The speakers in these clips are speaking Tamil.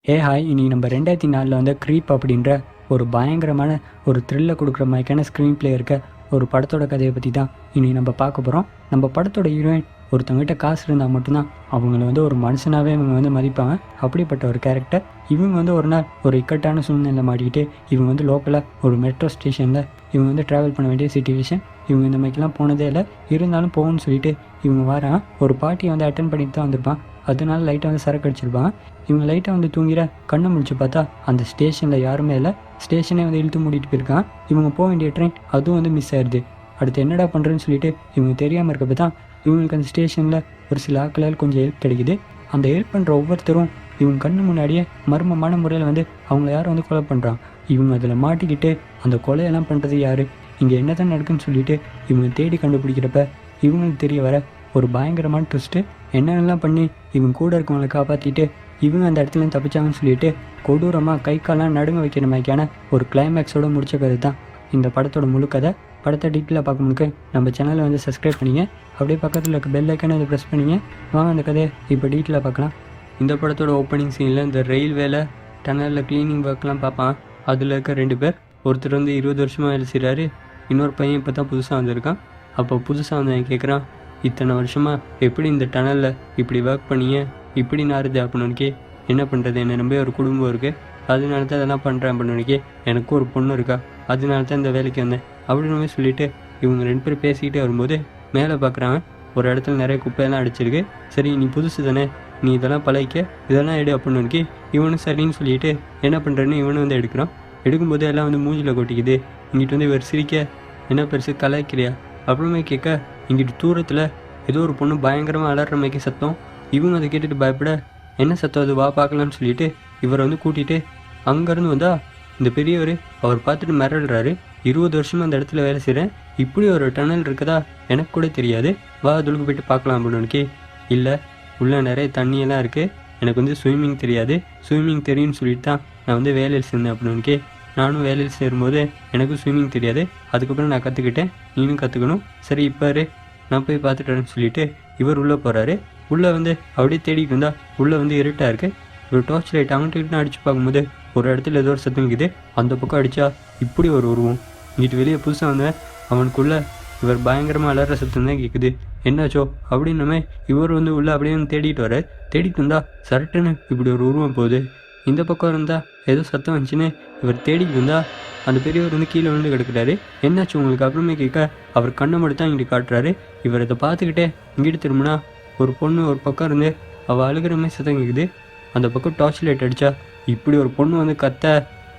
ஹாய் இன்னைக்கு நம்ம 2004 வந்து க்ரீப் அப்படின்ற ஒரு பயங்கரமான ஒரு த்ரில்லை கொடுக்குற மாதிரியான ஸ்க்ரீன் பிளே இருக்க ஒரு படத்தோட கதையை பற்றி தான் இனி நம்ம பார்க்க போகிறோம். நம்ம படத்தோட ஹீரோயின் ஒருத்தவங்ககிட்ட காசு இருந்தால் மட்டும்தான் அவங்கள வந்து ஒரு மனுஷனாகவே இவங்க வந்து மதிப்பாங்க. அப்படிப்பட்ட ஒரு கேரக்டர். இவங்க வந்து ஒரு நாள் ஒரு இக்கட்டான சூழ்நிலை மாட்டிக்கிட்டு இவங்க வந்து லோக்கலாக ஒரு மெட்ரோ ஸ்டேஷனில் இவங்க வந்து ட்ராவல் பண்ண வேண்டிய சிச்சுவேஷன். இவங்க இந்த மாதிரிலாம் போனதே இல்லை, இருந்தாலும் போகணும்னு சொல்லிட்டு இவங்க வரான். ஒரு பார்ட்டியை வந்து அட்டன் பண்ணிட்டு தான் வந்திருப்பான். அதனால லைட்டாக வந்து சரக்கு அடிச்சிருப்பான். இவங்க லைட்டாக வந்து தூங்கிற கண்ணை முடிச்சு பார்த்தா அந்த ஸ்டேஷனில் யாருமே இல்லை. ஸ்டேஷனே வந்து இழுத்து மூடிட்டு போயிருக்கான். இவங்க போக வேண்டிய ட்ரெயின் அதுவும் வந்து மிஸ் ஆயிடுது. அடுத்து என்னடா பண்ணுறேன்னு சொல்லிட்டு இவங்க தெரியாமல் இருக்கப்போ தான் இவங்களுக்கு அந்த ஸ்டேஷனில் ஒரு சில ஆட்களால் கொஞ்சம் ஹெல்ப் கிடைக்குது. அந்த ஹெல்ப் பண்ணுற ஒவ்வொருத்தரும் இவங்க கண்ணு முன்னாடியே மர்மமான முறையில் வந்து அவங்கள யாரும் வந்து கொலை பண்ணுறான். இவங்க அதில் மாட்டிக்கிட்டு அந்த கொலையெல்லாம் பண்ணுறது யார், இங்கே என்ன தான் நடக்குன்னு சொல்லிட்டு இவங்க தேடி கண்டுபிடிக்கிறப்ப இவங்களுக்கு தெரிய வர ஒரு பயங்கரமான ட்விஸ்ட்டு. என்னென்னலாம் பண்ணி இவங்க கூட இருக்கவங்களை காப்பாற்றிட்டு இவங்க அந்த இடத்துலேருந்து தப்பிச்சாங்கன்னு சொல்லிட்டு கொடூரமாக கை காலெலாம் நடுங்க வைக்கிற மாதிரியான ஒரு கிளைமேக்ஸோடு முடிச்ச கதை தான் இந்த படத்தோட முழு கதை. படத்தை டீட்டெயிலாக பார்க்கணுக்கு நம்ம சேனலை வந்து சப்ஸ்கிரைப் பண்ணிங்க, அப்படியே பக்கத்தில் இருக்க பெல் ஐக்கானை அதை ப்ரெஸ் பண்ணிங்க. வாங்க அந்த கதையை இப்போ டீட்டெயிலாக பார்க்கலாம். இந்த படத்தோட ஓப்பனிங் சீனில் இந்த ரயில்வேல டனலில் க்ளீனிங் ஒர்க்லாம் பார்ப்பான். அதில் இருக்க 2 பேர், ஒருத்தர் வந்து 20 வருஷமாக வேலை செய்கிறாரு, இன்னொரு பையன் இப்போ தான் புதுசாக வந்திருக்கான். அப்போ புதுசாக வந்தவன் கேட்குறான், இத்தனை வருஷமாக எப்படி இந்த டனலில் இப்படி ஒர்க் பண்ணிய இப்படி நாருது அப்படின்னுக்கே, என்ன பண்ணுறது, என்னை நம்பி ஒரு குடும்பம் இருக்குது, அதனால தான் இதெல்லாம் பண்ணுறேன் அப்படின்னுக்கே, எனக்கும் ஒரு பொண்ணு இருக்கா, அதனால தான் இந்த வேலைக்கு வந்தேன் அப்படின்னு சொல்லிட்டு இவங்க 2 பேர் பேசிக்கிட்டே வரும்போது மேலே பார்க்குறாங்க. ஒரு இடத்துல நிறைய குப்பையெல்லாம் அடிச்சிருக்கு. சரி நீ புதுசு தானே, நீ இதெல்லாம் பழகிக்க, இதெல்லாம் எடு அப்படின்னு இவனும் சரின்னு சொல்லிட்டு என்ன பண்ணுறேன்னு இவனும் வந்து எடுக்கிறான். எடுக்கும்போது எல்லாம் வந்து மூஞ்சில் கொட்டிக்குது. இங்கிட்டு வந்து இவர் சிரிக்க, என்ன பெருசு கலாய்க்கிறியா அப்புறமே கேட்க, இங்கிட்டு தூரத்தில் ஏதோ ஒரு பொண்ணு பயங்கரமாக அலற மாதிரி சத்தம். இவங்க அதை கேட்டுட்டு பயப்பட, என்ன சத்தம் அது, வா பார்க்கலான்னு சொல்லிட்டு இவரை வந்து கூட்டிகிட்டு அங்கேருந்து வந்தா இந்த பெரியவர் அவர் பார்த்துட்டு மிரடுறாரு. 20 வருஷமாக அந்த இடத்துல வேலை செய்கிறேன், இப்படி ஒரு டனல் இருக்குதா எனக்கு கூட தெரியாது, வா அதுக்கு போய்ட்டு பார்க்கலாம் அப்படின்னு. இல்லை, உள்ளே நிறைய தண்ணியெல்லாம் இருக்குது, எனக்கு வந்து ஸ்விம்மிங் தெரியாது, ஸ்விம்மிங் தெரியும்னு சொல்லிட்டு தான் நான் வந்து வேலையில் சேர்ந்தேன் அப்படின்னு. நானும் வேலையில் சேரும்போது எனக்கும் ஸ்விம்மிங் தெரியாது, அதுக்கப்புறம் நான் கற்றுக்கிட்டேன், நீனும் கற்றுக்கணும், சரி இப்போ நான் போய் பார்த்துட்டேன்னு சொல்லிட்டு இவர் உள்ளே போகிறாரு. உள்ளே வந்து அப்படியே தேடிட்டு இருந்தால் உள்ளே வந்து இருட்டாக இருக்குது. ஒரு டார்ச் லைட் அவன்கிட்ட அடித்து பார்க்கும்போது ஒரு இடத்துல ஏதோ ஒரு சத்தம் இருக்குது. அந்த பக்கம் அடித்தா இப்படி ஒரு உருவம். இங்கிட்டு வெளியே புதுசாக வந்தேன், அவனுக்குள்ளே இவர் பயங்கரமாக அலற சத்தம் தான் கேட்குது. என்னாச்சோ அப்படின்னுமே இவர் வந்து உள்ளே அப்படியே வந்து தேடிட்டு வர, தேடிட்டு இருந்தால் சரட்டுன்னு இப்படி ஒரு உருவம் போகுது. இந்த பக்கம் இருந்தால் ஏதோ சத்தம் வந்துச்சுன்னு இவர் தேடிட்டு இருந்தால் அந்த பெரியவர் வந்து கீழே விழுந்து கிடக்குறாரு. என்னாச்சு உங்களுக்கு அப்புறமே கேட்க, அவர் கண்ணை மட்டும் தான் இங்கிட்டு காட்டுறாரு. இவர் இதை பார்த்துக்கிட்டே இங்கிட்டு திரும்பினா ஒரு பொண்ணு ஒரு பக்கம் இருந்து அவள் அழுகிற மாதிரி சத்தம் கேட்குது. அந்த பக்கம் டார்ச் லைட் அடித்தா இப்படி ஒரு பொண்ணு வந்து கத்த.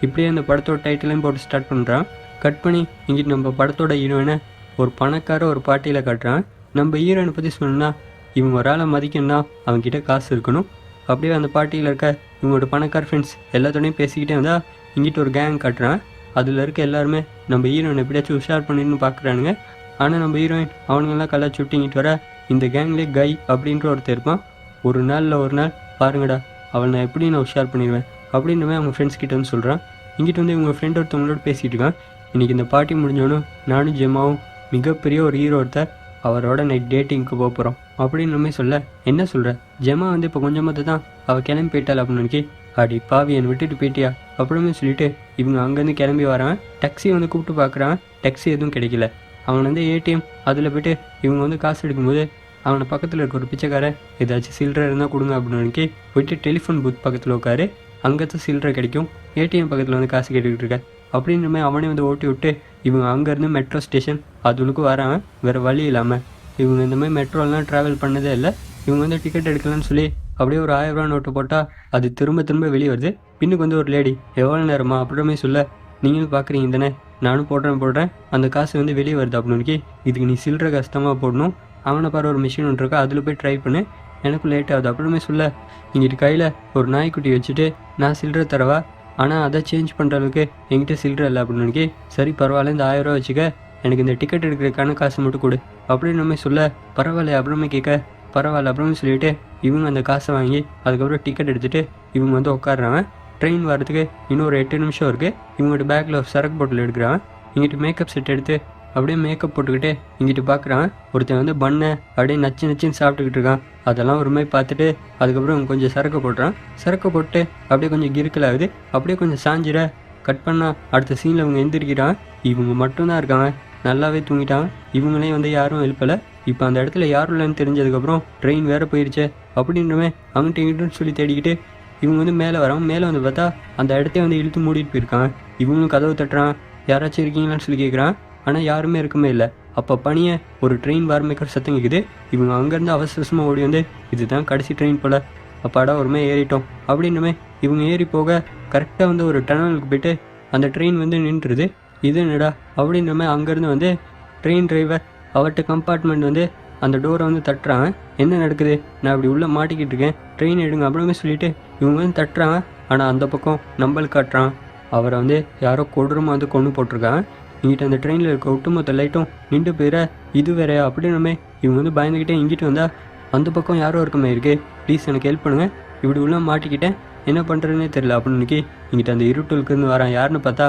இப்படியே அந்த படத்தோட டைட்டிலையும் போட்டு ஸ்டார்ட் பண்ணுறான். கட் பண்ணி இங்கிட்டு நம்ம படத்தோட ஹீரோயினை ஒரு பணக்கார ஒரு பார்ட்டியில் காட்டுறான். நம்ம ஹீரோயினை பற்றி சொல்லணும்னா, இவங்க ஒரு ஆளை மதிக்கணும்னா அவங்ககிட்ட காசு இருக்கணும். அப்படியே அந்த பார்ட்டியில் இருக்க இவங்களோட பணக்கார ஃப்ரெண்ட்ஸ் எல்லாத்தோடையும் பேசிக்கிட்டே வந்தால் இங்கிட்டு ஒரு கேங் காட்டுறான். அதில் இருக்க எல்லாருமே நம்ம ஹீரோயின் எப்படியாச்சும் உஷார் பண்ணின்னு பார்க்குறானுங்க. ஆனால் நம்ம ஹீரோயின் அவனுங்கெல்லாம் கலாச்சி விட்டிங்கிட்டு வர, இந்த கேங்லேயே கை அப்படின்ற ஒருத்தர் இருப்பான். ஒரு நாள் பாருங்கடா, அவள் நான் எப்படி நான் உஷார் பண்ணிடுவேன் அப்படின்னுமே அவங்க ஃப்ரெண்ட்ஸ் கிட்ட வந்து சொல்கிறான். இங்கிட்டு வந்து இவங்க ஃப்ரெண்ட் ஒருத்தவங்களோட பேசிகிட்டு இருக்கான். இன்றைக்கி இந்த பார்ட்டி முடிஞ்சோன்னும் நானும் ஜெமாவும் மிகப்பெரிய ஒரு ஹீரோ ஒருத்தர் அவரோட நைட் டேட்டிங்க்கு போக போகிறோம் அப்படின்னு சொல்ல, என்ன சொல்கிற, ஜெமா வந்து இப்போ கொஞ்சமாக தான் அவள் கிளம்பி போயிட்டாள் அப்படின்னு. அடி பாவி, என்னை விட்டுட்டு போயிட்டியா அப்படின்னு சொல்லிட்டு இவங்க அங்கேருந்து கிளம்பி வரான். டாக்ஸி வந்து கூப்பிட்டு பார்க்குறான், டாக்ஸி எதுவும் கிடைக்கல. அவன் வந்து ஏடிஎம் அதில் போய்ட்டு இவங்க வந்து காசு எடுக்கும்போது அவனை பக்கத்தில் இருக்க ஒரு பிச்சைக்காரன், ஏதாச்சும் சில்லறை இருந்தால் கொடுங்க அப்படின்னு போயிட்டு டெலிஃபோன் பூத் பக்கத்தில் உட்காரு, அங்கே தான் சில்லறை கிடைக்கும், ஏடிஎம் பக்கத்தில் வந்து காசு கேட்டுக்கிட்டு இருக்க அப்படின்னுமே அவனே வந்து ஓட்டி விட்டு இவங்க அங்கேருந்து மெட்ரோ ஸ்டேஷன் அதுக்கு வராங்க. வேறு வழி இல்லாமல் இவங்க இந்த மாதிரி மெட்ரோலாம் ட்ராவல் பண்ணதே இல்லை. இவங்க வந்து டிக்கெட் எடுக்கலான்னு சொல்லி அப்படியே ஒரு 1000 ரூபா நோட்டு போட்டால் அது திரும்ப வெளியே வருது. பின்னுக்கு வந்து ஒரு லேடி, எவ்வளோ நேரமா அப்படிமே சொல்ல, நீங்களும் பார்க்குறீங்க தானே, நானும் போடுறேன், அந்த காசு வந்து வெளியே வருது அப்படின்னு. இதுக்கு நீ சில்லறை கஷ்டமாக போடணும், அவனை பாரு ஒரு மிஷின் ஒன்று இருக்கா, அதில் போய் ட்ரை பண்ணு, எனக்கும் லேட் ஆகுது அப்படிமே சொல்ல, இங்கிட்டு கையில் ஒரு நாய்க்குட்டி வச்சுட்டு நான் சில்லறை தரவா, ஆனால் அதை சேஞ்ச் பண்ணுற அளவுக்கு என்கிட்ட சில்லறை இல்லை அப்படின்னு. சரி பரவாயில்ல, இந்த 1000 ரூபா வச்சுக்க, எனக்கு இந்த டிக்கெட் எடுக்கிறதுக்கான காசு மட்டும் கொடு அப்படின்னு சொல்ல, பரவாயில்ல அப்புறமே கேட்க, பரவாயில்ல அப்புறமே சொல்லிவிட்டு இவங்க அந்த காசை வாங்கி அதுக்கப்புறம் டிக்கெட் எடுத்துகிட்டு இவங்க வந்து உட்காடுறாங்க. ட்ரெயின் வரதுக்கு இன்னும் ஒரு 8 நிமிஷம் இருக்குது. இவங்களோட பேக்கில் சரக்கு பாட்டில் எடுக்கிறாங்க. இங்கிட்டு மேக்கப் செட் எடுத்து அப்படியே மேக்கப் போட்டுக்கிட்டு இங்கிட்டு பார்க்குறான். ஒருத்தன் வந்து பண்ணை அப்படியே நச்சு நச்சுன்னு சாப்பிட்டுக்கிட்டு இருக்கான். அதெல்லாம் ஒரு மாதிரி பார்த்துட்டு அதுக்கப்புறம் அவன் கொஞ்சம் சரக்கு போட்டுறான். சரக்கு போட்டு அப்படியே கொஞ்சம் கிறுக்கல் ஆகுது. அப்படியே கொஞ்சம் சாஞ்சிட கட் பண்ணால் அடுத்த சீனில் இவங்க எந்திரிக்கிறான். இவங்க மட்டும்தான் இருக்காங்க. நல்லாவே தூங்கிட்டாங்க. இவங்களையும் வந்து யாரும் எழுப்பலை. இப்போ அந்த இடத்துல யாரும் இல்லைன்னு தெரிஞ்சதுக்கப்புறம் ட்ரெயின் வேறு போயிடுச்சு அப்படின்றமே அங்கிட்ட இங்கிட்டுன்னு சொல்லி தேடிக்கிட்டு இவங்க வந்து மேலே வரான். மேலே வந்து பார்த்தா அந்த இடத்தையும் வந்து இழுத்து மூடிட்டு போயிருக்காங்க. இவங்களும் கதவு தட்டுறான். யாராச்சும் இருக்கீங்களான்னு சொல்லி கேட்குறான். ஆனால் யாருமே இருக்குமே இல்லை. அப்போ பனியை ஒரு ட்ரெயின் வார்மேக்கிற சத்தம் கேட்குது. இவங்க அங்கேருந்து அவசரமாக ஓடி வந்து இதுதான் கடைசி ட்ரெயின் போல் அப்பாடா ஒருமே ஏறிட்டோம் அப்படின்னுமே இவங்க ஏறி போக கரெக்டாக வந்து ஒரு டனலுக்கு போய்ட்டு அந்த ட்ரெயின் வந்து நின்றுது. இது என்னடா அப்படின்றமே அங்கேருந்து வந்து ட்ரெயின் டிரைவர் அவர்கிட்ட கம்பார்ட்மெண்ட் வந்து அந்த டோரை வந்து தட்டுறாங்க. என்ன நடக்குது, நான் அப்படி உள்ளே மாட்டிக்கிட்டு இருக்கேன், ட்ரெயின் எடுங்க அப்படிமே சொல்லிட்டு இவங்க வந்து தட்டுறாங்க. ஆனால் அந்த பக்கம் நம்பல் காட்டுறான். அவரை வந்து யாரோ கொடூரமாக வந்து கொண்டு போட்டிருக்காங்க. இங்கிட்ட அந்த ட்ரெயினில் இருக்க ஒட்டுமொத்த லைட்டும் நின்று போயிட இது வேற அப்படின்னுமே இவங்க வந்து பயந்துக்கிட்டே இங்கிட்டு வந்தால் அந்த பக்கம் யாரோ இருக்குமே இருக்கு. ப்ளீஸ் எனக்கு ஹெல்ப் பண்ணுங்கள், இப்படி உள்ளே மாட்டிக்கிட்டேன், என்ன பண்ணுறதுனே தெரில அப்படின்னு இங்கிட்ட அந்த இருட்டுக்குன்னு வரான். யாருன்னு பார்த்தா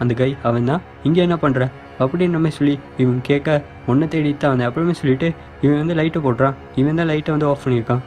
அந்த கை அவன் தான். இங்கே என்ன பண்ணுற அப்படின்ற சொல்லி இவன் கேட்க ஒன்றை தேடித்தான் வந்தேன் அப்படிமே சொல்லிட்டு இவன் வந்து லைட்டை போடுறான். இவன் தான் லைட்டை வந்து ஆஃப் பண்ணியிருக்கான்.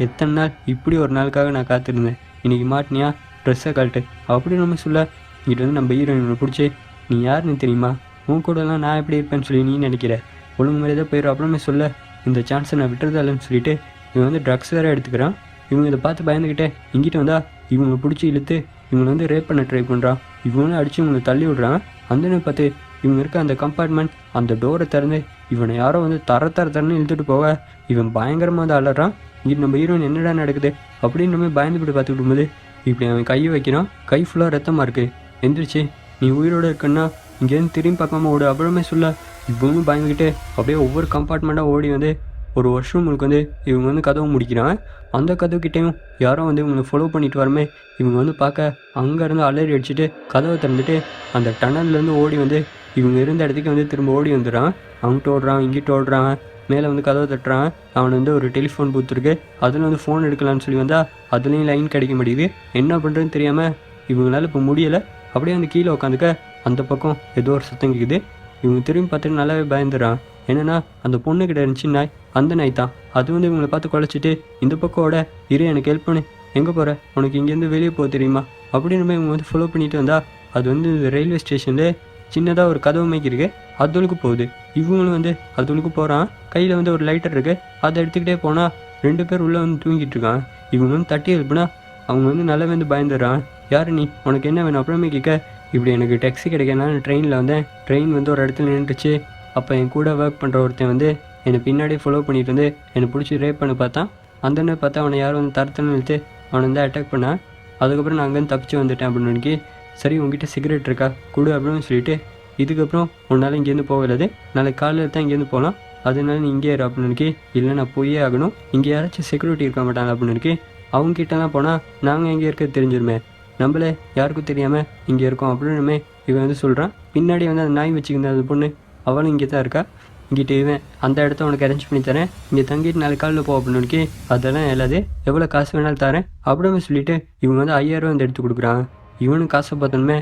எத்தனை நாள் இப்படி ஒரு நாளுக்காக நான் காத்திருந்தேன், இன்றைக்கி மாட்டினியா, ட்ரெஸ்ஸை கழட்டு அப்படின்னு சொல்ல இங்கிட்ட வந்து நம்ம ஹீரோயினை பிடிச்சி நீ யாருன்னு தெரியுமா, உன் கூடலாம் நான் எப்படி இருப்பேன்னு சொல்லி நீ நினைக்கிற, ஒழுங்கு மாதிரி தான் போயிடும் அப்படின்னு சொல்ல இந்த சான்ஸை நான் விட்டுறதா இல்லைன்னு சொல்லிட்டு இவன் வந்து ட்ரக்ஸ் வேறு எடுத்துக்கிறான். இவங்க இதை பார்த்து பயந்துக்கிட்டே இங்கிட்ட வந்தால் இவங்க பிடிச்சி இழுத்து இவங்களை வந்து ரேப் பண்ண ட்ரை பண்ணுறான். இவங்களும் அடித்து இவங்களை தள்ளி விடுறான். அந்த பார்த்து இவங்க இருக்க அந்த கம்பார்ட்மெண்ட் அந்த டோரை திறந்து இவனை யாரோ வந்து தரன்னு இழுத்துட்டு போக இவன் பயங்கரமாக வந்து அலறான். இங்கே நம்ம ஹீரோயின் என்னடா நடக்குது அப்படின்னு நம்ம பயந்துக்கிட்டு பார்த்துக்கிட்டு இருக்கும்போது இப்படி அவன் கையை வைக்கிறான். கை ஃபுல்லாக ரத்தமாக இருக்குது. எந்திரிச்சு நீ உயிரோடு இருக்குன்னா இங்கேருந்து திரும்பி பார்க்காம ஓடு அப்புறமே சொல்ல இவங்க பயந்துக்கிட்டு அப்படியே ஒவ்வொரு கம்பார்ட்மெண்ட்டாக ஓடி வந்து ஒரு வருஷம் உங்களுக்கு வந்து இவங்க வந்து கதவை முடிக்கிறான். அந்த கதவுக்கிட்டையும் யாரோ வந்து இவங்களை ஃபாலோ பண்ணிட்டு வரமே இவங்க வந்து பார்க்க அங்கேருந்து அலறி அடிச்சுட்டு கதவை திறந்துட்டு அந்த டனல்லேருந்து ஓடி வந்து இவங்க இருந்த இடத்துக்கு வந்து திரும்ப ஓடி வந்துடுறான். அங்கிட்ட ஓடுறான், இங்கிட்ட ஓடுறான், மேலே வந்து கதவை தட்டுறான். அவனை வந்து ஒரு டெலிஃபோன் பூத் இருக்கு, அதில் வந்து ஃபோன் எடுக்கலான்னு சொல்லி வந்தால் அதுலேயும் லைன் கிடைக்க மாட்டேங்குது. என்ன பண்ணுறதுன்னு தெரியாமல் இவங்களால இப்போ முடியலை. அப்படியே வந்து கீழே உட்காந்துக்க அந்த பக்கம் ஏதோ ஒரு சத்தம் கேட்குது. இவங்க திரும்பி பார்த்துட்டு நல்லாவே பயந்துடுறான். என்னென்னா அந்த பொண்ணுக்கிட்ட இருந்துச்சு நாய், அந்த நாய் தான். அது வந்து இவங்களை பார்த்து குலைச்சிட்டு இந்த பக்கோட இரு எனக்கு ஹெல்ப் பண்ணு, எங்கே போகிற, உனக்கு இங்கேருந்து வெளியே போக தெரியுமா அப்படின்னு இவங்க வந்து ஃபாலோ பண்ணிட்டு வந்தால் அது வந்து ரயில்வே ஸ்டேஷனில் சின்னதாக ஒரு கதவு மேய்க்கிருக்கு, அதுளுக்கு போகுது. இவங்களும் வந்து அதுளுக்கு போகிறான். கையில் வந்து ஒரு லைட்டர் இருக்குது, அதை எடுத்துக்கிட்டே போனால் 2 பேர் உள்ளே வந்து தூங்கிட்டு இருக்கான். இவங்க வந்து தட்டி எழுப்புனா அவங்க வந்து நல்லா வந்து பயந்துடுறான். யார் நீ, உனக்கு என்ன வேணும் அப்புறமே கேட்க இப்படி எனக்கு டேக்ஸி கிடைக்கனால ட்ரெயினில் வந்தேன், ட்ரெயின் வந்து ஒரு இடத்துல நின்றுச்சு. அப்போ என் கூட ஒர்க் பண்ணுற ஒருத்தன் வந்து என்னை பின்னாடி ஃபாலோ பண்ணிட்டு வந்து என்னை பிடிச்சி ரேப் பண்ண பார்த்தான். அந்த பார்த்தா அவனை யாரும் வந்து தரத்துன்னு இழுத்து அவனை வந்து அட்டாக் பண்ணான். அதுக்கப்புறம் நான் அங்கேருந்து தப்பிச்சு வந்துட்டேன் அப்படின்னு சரி உங்ககிட்ட சிகரெட் இருக்கா கொடு அப்படின்னு சொல்லிட்டு இதுக்கப்புறம் உன்னால் இங்கேருந்து போகலாது, நாளைக்கு காலையில் தான் இங்கேருந்து போகலாம், அதனால நீ இங்கே இரு அப்படின்னு இல்லை நான் போயே ஆகணும், இங்கே யாராச்சும் செக்யூரிட்டி இருக்க மாட்டாங்க அப்படின்னு அவங்ககிட்டலாம் போனால் நாங்கள் எங்கே இருக்கிறது தெரிஞ்சிருமே, நம்மளே யாருக்கும் தெரியாமல் இங்கே இருக்கோம் அப்படின்னு இவன் வந்து சொல்கிறான். பின்னாடி வந்து அந்த நாய் வச்சுக்கிந்த அந்த பொண்ணு அவளும் இங்கே தான் இருக்கா. இங்கிட்ட இவன் அந்த இடத்த உனக்கு அரேஞ்ச் பண்ணி தரேன், இங்கே தங்கிட்டு நாளைக்கு காலையில் போ அப்படின்னு அதெல்லாம் எல்லாது எவ்வளோ காசு வேணாலும் தரேன் அப்படின்னு சொல்லிட்டு இவங்க வந்து 5000 வந்து எடுத்து கொடுக்குறாங்க. இவனும் காசை பார்த்தோன்னே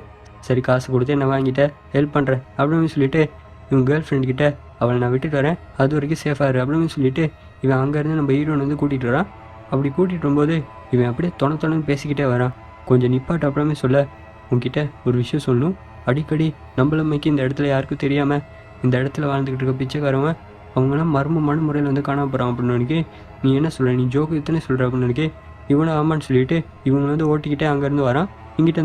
சரி காசு கொடுத்து என்ன வாங்கிட்டேன் ஹெல்ப் பண்ணுறேன் அப்படின்னு சொல்லிட்டு இவன் கேர்ள் ஃப்ரெண்ட்கிட்ட அவளை நான் விட்டுட்டு வரேன், அது வரைக்கும் சேஃபாக இரு அப்படின்னு சொல்லிட்டு இவன் அங்கேருந்து நம்ம ஹீரோன் வந்து கூட்டிகிட்டு வரான். அப்படி கூட்டிகிட்டு வரும்போது இவன் அப்படியே தொணன்னு பேசிக்கிட்டே வரான். கொஞ்சம் நிப்பாட்டு அப்படின்னு சொல்ல உங்ககிட்ட ஒரு விஷயம் சொல்லணும், அடிக்கடி நம்மளமைக்கு இந்த இடத்துல யாருக்கும் தெரியாமல் இந்த இடத்துல வாழ்ந்துக்கிட்டு இருக்க பிச்சைக்காரவங்க அவங்களாம் மர்மமான முறையில் வந்து காணாம போகிறான் அப்படின்னு நீ என்ன சொல்கிற, நீ ஜோக்கு இத்தனை சொல்கிற அப்படின்னு இவனை ஆமான்னு சொல்லிட்டு இவங்க வந்து ஓட்டிக்கிட்டே அங்கேருந்து வரான். இங்கிட்ட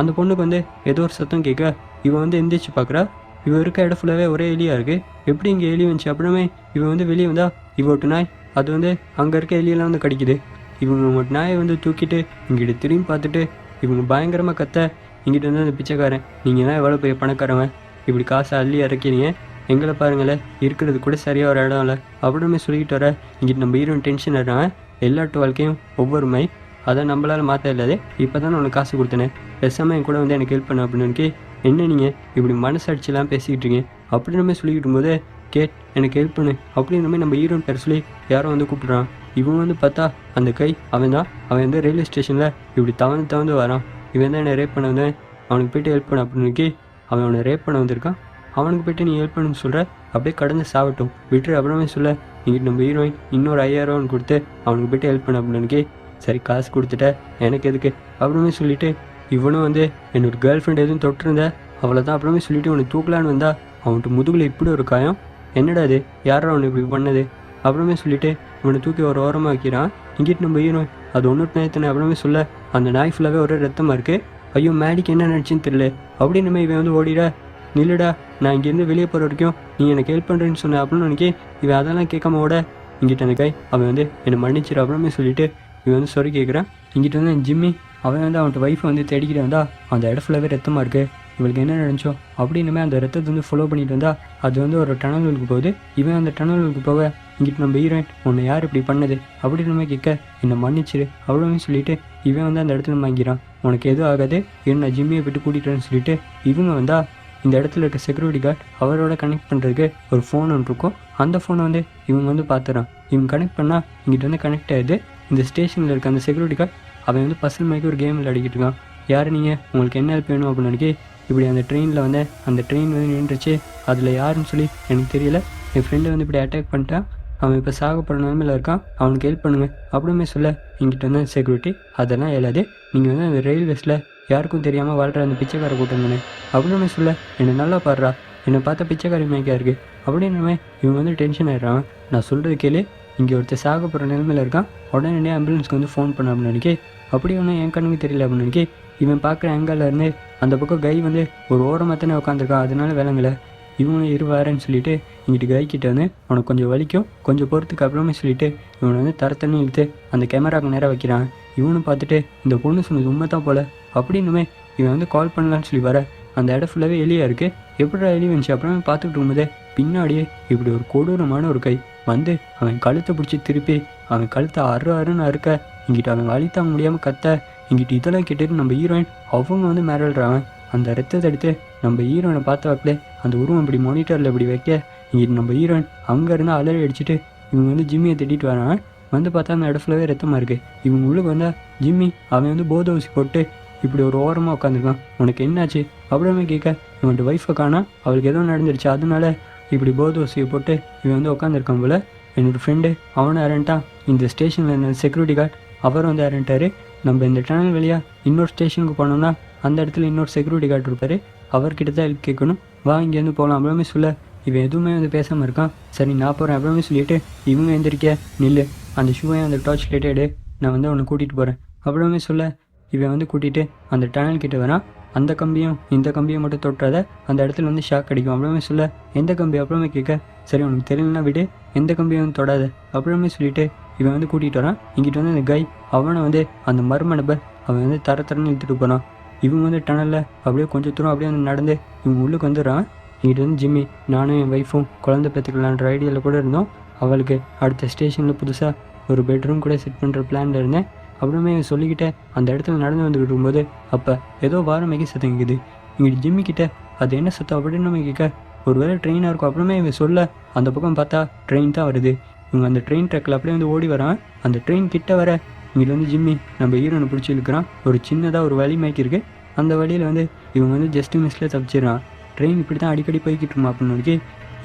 அந்த பொண்ணுக்கு வந்து ஏதோ ஒரு சத்தம் கேட்க இவன் வந்து எந்திரிச்சு பார்க்குறா. இவன் இருக்க இடம் ஃபுல்லாகவே ஒரே எலியாக இருக்குது. எப்படி இங்கே எலி வந்துச்சு அப்படின்னே இவன் வந்து வெளியே வந்தால் இவட்டு நாய் அது வந்து அங்கே இருக்க எலியெல்லாம் வந்து கடிக்குது. இவங்க மட்டும் நாயை வந்து தூக்கிட்டு இங்கிட்ட திரும்பி பார்த்துட்டு இவங்க பயங்கரமாக கத்த இங்கிட்ட வந்து அந்த பிச்சைக்காரன் நீங்கள் தான் எவ்வளோ பெரிய பணக்காரவன், இப்படி காசை அள்ளி இறக்கிறீங்க, எங்களை பாருங்களேன் இருக்கிறது கூட சரியாக ஒரு இடம் இல்லை அப்படின்னு சொல்லிக்கிட்டு வர இங்கிட்ட நம்ம ஹீரோயின் டென்ஷன் ஆடுறாங்க. எல்லாட்டு வாழ்க்கையும் ஒவ்வொரு மை அதை நம்மளால் மாற்ற இல்லாதே, இப்போ தான் உனக்கு காசு கொடுத்தேனே, பேசாமல் என் கூட வந்து எனக்கு ஹெல்ப் பண்ண அப்படின்னு என்ன நீங்கள் இப்படி மனசடிச்செல்லாம் பேசிக்கிட்டு இருக்கீங்க அப்படின்னு சொல்லிக்கிட்டு போது எனக்கு ஹெல்ப் பண்ணு அப்படின்னு நம்ம ஹீரோயின் பேர் சொல்லி யாரும் வந்து கூப்பிட்றான். இவன் வந்து பார்த்தா அந்த கை அவன் வந்து ரயில்வே ஸ்டேஷனில் இப்படி தவந்து வரான். இவன் தான் என்னை ரேப் பண்ண வந்தேன், அவனுக்கு போய்ட்டு ஹெல்ப் பண்ண அப்படின்னு அவன் அவனை ரேப் பண்ண வந்திருக்கான். அவனுக்கு போய்ட்டு நீ ஹெல்ப் பண்ணுன்னு சொல்கிற, அப்படியே கடந்து சாவட்டும் விட்டுரு அப்புறமே சொல்ல. இங்கிட்டு நம்ம ஹீரோயின் இன்னொரு 5000 கொடுத்து அவனுக்கு போய்ட்டு ஹெல்ப் பண்ண அப்படின்னு. சரி காசு கொடுத்துட்ட எனக்கு எதுக்கு அப்புறமே சொல்லிவிட்டு இவனும் வந்து என்னோட கேர்ள் ஃப்ரெண்ட் எதுவும் தொட்டிருந்த அவ்வளோதான் அப்புறமே சொல்லிவிட்டு உனக்கு தூக்கலான்னு வந்தா அவன்கிட்ட முதுகில் இப்படி ஒரு காயம். என்னடா அது யாரோ அவனை இப்படி பண்ணது அப்புறமே சொல்லிவிட்டு இவனை தூக்கி ஒரு ஓரமாக வைக்கிறான். இங்கிட்டு நம்ம ஹீரோயின் அது ஒன்று நேரத்தின அப்புறமே சொல்ல அந்த நாய் ஃபுல்லாகவே ஒரே ரத்தமாக இருக்குது. ஐயோ மேடிக்கு என்ன நினச்சின்னு தெரியல அப்படின்னு இவன் வந்து ஓடிட. நில்லுடா நான் இங்கேருந்து வெளியே போகிற வரைக்கும் நீ எனக்கு ஹெல்ப் பண்ணுறேன்னு சொன்ன அப்படின்னு நினைக்கி இவன் அதெல்லாம் கேட்காம ஓட. இங்கிட்ட அந்த கை அவன் வந்து என்னை மன்னிச்சிரு அப்புறமே சொல்லிவிட்டு இவன் வந்து சொறி கேட்குறான். இங்கிட்ட வந்து ஜிம்மி அவன் வந்து அவன்கிட்ட ஒய்ஃபை வந்து தேடிக்கிட்டு வந்தா அந்த இடம் ஃபுல்லாகவே ரத்தமாக இருக்குது. இவளுக்கு என்ன நினச்சோ அப்படின்னுமே அந்த ரத்தத்தை வந்து ஃபாலோ பண்ணிட்டு வந்தா அது வந்து ஒரு டனலுக்கு போகுது. இவன் அந்த டனலுக்கு போக இங்கிட்டு நம்ம ஹீரோயின் உன்னை யார் இப்படி பண்ணது அப்படின்னு கேட்க என்னை மன்னிச்சிரு அப்படின்னு சொல்லிட்டு இவன் வந்து அந்த இடத்துல வாங்கிறான். உனக்கு எதுவும் ஆகாது நான் ஜிம்மியை விட்டு கூட்டிகிட்டேன்னு சொல்லிட்டு இவங்க வந்தா இந்த இடத்துல இருக்க செக்யூரிட்டி கார்டு அவரோட கனெக்ட் பண்ணுறதுக்கு ஒரு ஃபோன் ஒன்று இருக்கும். அந்த ஃபோனை வந்து இவங்க வந்து பார்த்துறான். இவங்க கனெக்ட் பண்ணால் இங்கிட்ட வந்து கனெக்ட் ஆகிடுது. இந்த ஸ்டேஷனில் இருக்க அந்த செக்யூரிட்டி கார்டு அவன் வந்து பசல் மாதிரி ஒரு கேம் விளையாடிக்கிட்டு இருக்கான். யார் நீங்கள் உங்களுக்கு என்ன ஹெல்ப் வேணும் அப்படின்னு நினைக்கி இப்படி அந்த ட்ரெயினில் வந்து அந்த ட்ரெயின் வந்து நின்றுச்சு. அதில் யாருன்னு சொல்லி எனக்கு தெரியல. என் ஃப்ரெண்டை வந்து இப்படி அட்டாக் பண்ணிட்டான். அவன் இப்போ சாகப்படுற நிலமையில் இருக்கான். அவனுக்கு ஹெல்ப் பண்ணுங்கள் அப்படிமே சொல்ல எங்கிட்ட வந்து செக்யூரிட்டி அதெல்லாம் இயலாது. நீங்கள் வந்து அந்த ரயில்வேஸில் யாருக்கும் தெரியாமல் வாழ்கிற அந்த பிச்சைக்கார கூட்டம் தானே அப்படின்னு சொல்ல என்னை நல்லா பாடுறா என்னை பார்த்தா பிச்சைக்காரி மேய்க்காக இருக்குது அப்படின்னு இவன் வந்து டென்ஷன் ஆகிடுறான். நான் சொல்கிறது கேளு இங்கே ஒருத்தர் சாக போகிற நிலமையில் இருக்கான். உடனே ஆம்புலன்ஸ்க்கு வந்து ஃபோன் பண்ண அப்படின்னு நினைக்கி அப்படி ஒன்றும் என் கண்ணுக்கு தெரியல அப்படின்னு நினைக்கி இவன் பார்க்குற ஆங்கிளில் இருந்து அந்த பக்கம் கை வந்து ஒரு ஓரமாக தானே உட்காந்துருக்கான். அதனால விளங்கலை. இவனை இருவாருன்னு சொல்லிட்டு இங்கிட்டு கை கிட்ட வந்து அவனுக்கு கொஞ்சம் வலிக்கும் கொஞ்சம் பொறுத்துக்கு அப்புறமே சொல்லிட்டு இவனை வந்து தரத்தண்ணி இழுத்து அந்த கேமராவுக்கு நேராக வைக்கிறான். இவனும் பார்த்துட்டு இந்த பொண்ணு சொன்னது உண்மை தான் போல அப்படின்னுமே இவன் வந்து கால் பண்ணலான்னு சொல்லி வர அந்த இடம் ஃபுல்லாகவே எலியாக இருக்குது. எப்படா எலி வந்துச்சு அப்புறமே பார்த்துக்கிட்டு இருக்கும்போதே பின்னாடியே இப்படி ஒரு கொடூரமான ஒரு கை வந்து அவன் கழுத்தை பிடிச்சி திருப்பி அவன் கழுத்தை அறுன்னு அறுக்க இங்கிட்ட அவன் வலி தாங்க முடியாமல் கத்த. இங்கிட்டு இதெல்லாம் கேட்டுட்டு நம்ம ஹீரோயின் அவங்க வந்து மிரள்றான். அந்த ரத்தத்தை எடுத்து நம்ம ஹீரோயினை பார்த்த வாக்கிலே அந்த உருவம் இப்படி மானிட்டரில் இப்படி வைக்க இங்கிட்டு நம்ம ஹீரோயின் அங்கேருந்து அலறி அடிச்சுட்டு இவங்க வந்து ஜிம்மியை திட்டிட்டு வரான். வந்து பார்த்தா அந்த இடம் ஃபுல்லாகவே ரத்தமாக இருக்குது. இவங்க உள்ளுக்கு வந்தால் ஜிம்மி அவன் வந்து போதை ஊசி போட்டு இப்படி ஒரு ஓரமாக உட்காந்துருக்கான். உனக்கு என்னாச்சு அப்படிமே கேட்க இவன்ட்டு ஒய்ஃபை காணா அவளுக்கு எதுவும் நடந்துருச்சு அதனால இப்படி போதை ஊசியை போட்டு இவன் வந்து உட்காந்துருக்கான் போல். என்னோடய ஃப்ரெண்டு அவனும் இறந்துட்டான். இந்த ஸ்டேஷனில் இருந்த செக்யூரிட்டி கார்டு அவர் வந்து இறந்துட்டார். நம்ம இந்த டனல் வழியாக இன்னொரு ஸ்டேஷனுக்கு போனோம்னா அந்த இடத்துல இன்னொரு செக்யூரிட்டி கார்டு இருப்பார். அவர்கிட்ட தான் ஹெல்ப் கேட்கணும். வா இங்கேருந்து போகலாம் அப்படிமே சொல்ல இவன் எதுவுமே வந்து பேசாமல் இருக்கான். சரி நான் போகிறேன் அப்படிமே சொல்லிவிட்டு இவங்க எந்திரிக்க நில்லு அந்த ஷூவையும் அந்த டார்ச் லைட்டை எடு நான் வந்து அவனை கூட்டிகிட்டு போகிறேன் அப்படிமே சொல்ல இவன் வந்து கூட்டிகிட்டு அந்த டனல் கிட்ட வரான். அந்த கம்பியும் இந்த கம்பியும் மட்டும் தொட்டுறத அந்த இடத்துல வந்து ஷாக் அடிக்கும் அப்படிமே சொல்ல எந்த கம்பி அப்புறமே கேட்க சரி உனக்கு தெரியலனா விடு எந்த கம்பியும் வந்து தொடாத அப்படிமே சொல்லிவிட்டு இவன் வந்து கூட்டிகிட்டு வரான். இங்கிட்ட வந்து அந்த கை அவனை வந்து அந்த மர்ம நபர் அவன் வந்து தரன்னு இழுத்துட்டு போகிறான். இவங்க வந்து டனலில் அப்படியே கொஞ்சம் தூரம் அப்படியே வந்து நடந்து இவங்க உள்ளுக்கு வந்துடுறான். இங்கிட்ட வந்து ஜிம்மி நானும் என் ஒய்ஃபும் குழந்தை பெற்றுக்கலான்ற ஐடியாவில் கூட இருந்தோம். அவளுக்கு அடுத்த ஸ்டேஷனில் புதுசாக ஒரு பெட்ரூம் கூட செட் பண்ணுற பிளானில் இருந்தேன். அப்புறமே சொல்லிக்கிட்டே அந்த இடத்துல நடந்து வந்துக்கிட்டு இருக்கும்போது அப்போ ஏதோ வாரமைக்கு சத்தம் கேட்குது. இங்கிட்டு ஜிம்மி கிட்ட அது என்ன சத்தம் அப்படின்னு கேட்க ஒரு வேளை ட்ரெயினாக இருக்கும். அப்புறமே இவன் சொல்ல அந்த பக்கம் பார்த்தா ட்ரெயின் தான் வருது. இவங்க அந்த ட்ரெயின் ட்ராக்கில் அப்படியே வந்து ஓடி வரான். அந்த ட்ரெயின் கிட்ட வர இங்கிட்ட வந்து ஜிம்மி நம்ம ஹீரோனை பிடிச்சி இழுக்கிறான். ஒரு சின்னதாக ஒரு வழி மேய்க்கு இருக்குது. அந்த வழியில் வந்து இவங்க வந்து ஜஸ்ட் மிஸ்ல தப்பிச்சிடறான். ட்ரெயின் இப்படி தான் அடிக்கடி போய்கிட்டு இருமா அப்படின்னு